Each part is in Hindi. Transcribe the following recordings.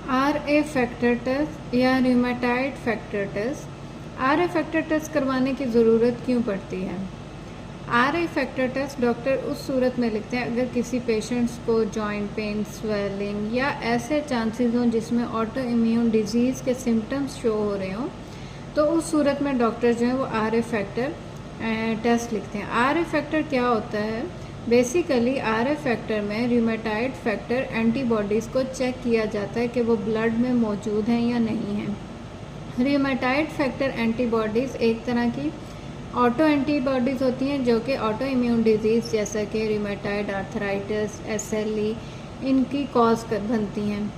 RA फैक्टर टेस्ट या rheumatoid factor test. RA factor test करवाने की ज़रूरत क्यों पड़ती है? RA फैक्टर टेस्ट डॉक्टर उस सूरत में लिखते हैं अगर किसी पेशेंट्स को जॉइंट पेन, स्वेलिंग या ऐसे चांसेस हों जिसमें ऑटो इम्यून डिजीज़ के सिम्टम्स शो हो रहे हों, तो उस सूरत में डॉक्टर जो है वो RA फैक्टर टेस्ट लिखते हैं। RA फैक्टर क्या होता है? बेसिकली RA फैक्टर में रूमेटाइड फैक्टर एंटीबॉडीज़ को चेक किया जाता है कि वो ब्लड में मौजूद हैं या नहीं हैं। रूमेटाइड फैक्टर एंटीबॉडीज़ एक तरह की ऑटो एंटीबॉडीज़ होती हैं जो कि ऑटो इम्यून डिजीज़ जैसा कि रूमेटाइड आर्थराइटिस, SLE इनकी कॉज बनती हैं।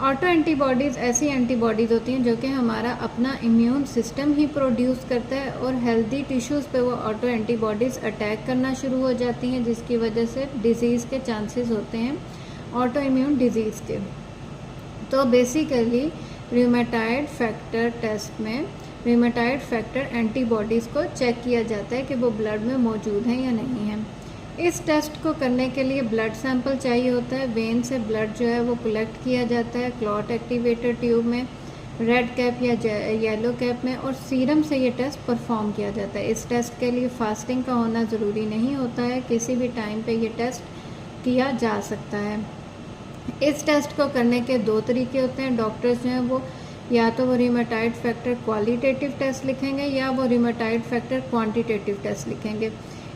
ऑटो एंटीबॉडीज़ ऐसी एंटीबॉडीज़ होती हैं जो कि हमारा अपना इम्यून सिस्टम ही प्रोड्यूस करता है और हेल्दी टिश्यूज़ पे वो ऑटो एंटीबॉडीज़ अटैक करना शुरू हो जाती हैं, जिसकी वजह से डिज़ीज़ के चांसेस होते हैं ऑटो इम्यून डिज़ीज़ के। तो बेसिकली रूमेटाइड फैक्टर टेस्ट में रूमेटाइड फैक्टर एंटीबॉडीज़ को चेक किया जाता है कि वो ब्लड में मौजूद हैं या नहीं हैं। इस टेस्ट को करने के लिए ब्लड सैंपल चाहिए होता है। वेन से ब्लड जो है वो कलेक्ट किया जाता है क्लॉट एक्टिवेटर ट्यूब में, रेड कैप या येलो कैप में, और सीरम से ये टेस्ट परफॉर्म किया जाता है। इस टेस्ट के लिए फास्टिंग का होना ज़रूरी नहीं होता है, किसी भी टाइम पे ये टेस्ट किया जा सकता है। इस टेस्ट को करने के दो तरीके होते हैं। डॉक्टर्स जो हैं वो या तो वो रूमेटाइड फैक्टर क्वालिटेटिव टेस्ट लिखेंगे या वो रूमेटाइड फैक्टर क्वांटिटेटिव टेस्ट लिखेंगे।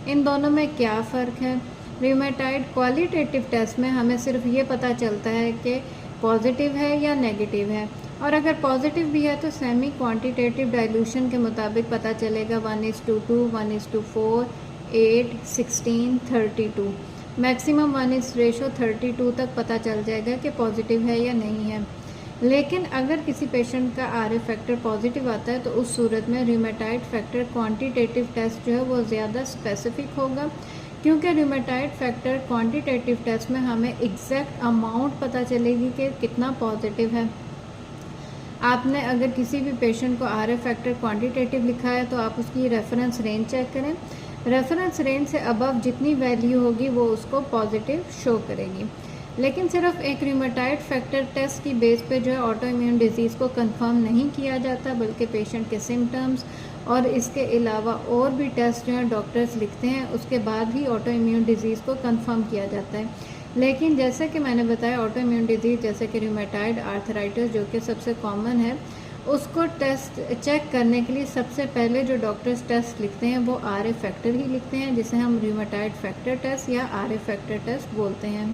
इन दोनों में क्या फ़र्क है? रूमेटाइड क्वालिटेटिव टेस्ट में हमें सिर्फ ये पता चलता है कि पॉजिटिव है या नेगेटिव है, और अगर पॉजिटिव भी है तो सेमी क्वांटिटेटिव डाइल्यूशन के मुताबिक पता चलेगा 1:2, 1:4, 8, 16, 32। मैक्सिमम 1:32 तक पता चल जाएगा कि पॉजिटिव है या नहीं है। लेकिन अगर किसी पेशेंट का RA फैक्टर पॉजिटिव आता है तो उस सूरत में रूमेटाइड फैक्टर क्वांटिटेटिव टेस्ट जो है वो ज़्यादा स्पेसिफिक होगा, क्योंकि रूमेटाइड फैक्टर क्वांटिटेटिव टेस्ट में हमें एग्जैक्ट अमाउंट पता चलेगी कि कितना पॉजिटिव है। आपने अगर किसी भी पेशेंट को RA फैक्टर क्वांटिटेटिव लिखा है तो आप उसकी रेफरेंस रेंज चेक करें। रेफरेंस रेंज से अबव जितनी वैल्यू होगी वो उसको पॉजिटिव शो करेगी। लेकिन सिर्फ एक रूमेटाइड फैक्टर टेस्ट की बेस पे जो है ऑटो इम्यून डिजीज़ को कंफर्म नहीं किया जाता, बल्कि पेशेंट के सिम्टम्स और इसके अलावा और भी टेस्ट जो है डॉक्टर्स लिखते हैं, उसके बाद ही ऑटो इम्यून डिजीज़ को कंफर्म किया जाता है। लेकिन जैसे कि मैंने बताया, ऑटो इम्यून डिजीज़ जैसे कि रूमेटाइड आर्थराइटिस जो कि सबसे कॉमन है, उसको टेस्ट चेक करने के लिए सबसे पहले जो डॉक्टर्स टेस्ट लिखते हैं वो RA फैक्टर ही लिखते हैं, जिसे हम रूमेटाइड फैक्टर टेस्ट या RA फैक्टर टेस्ट बोलते हैं।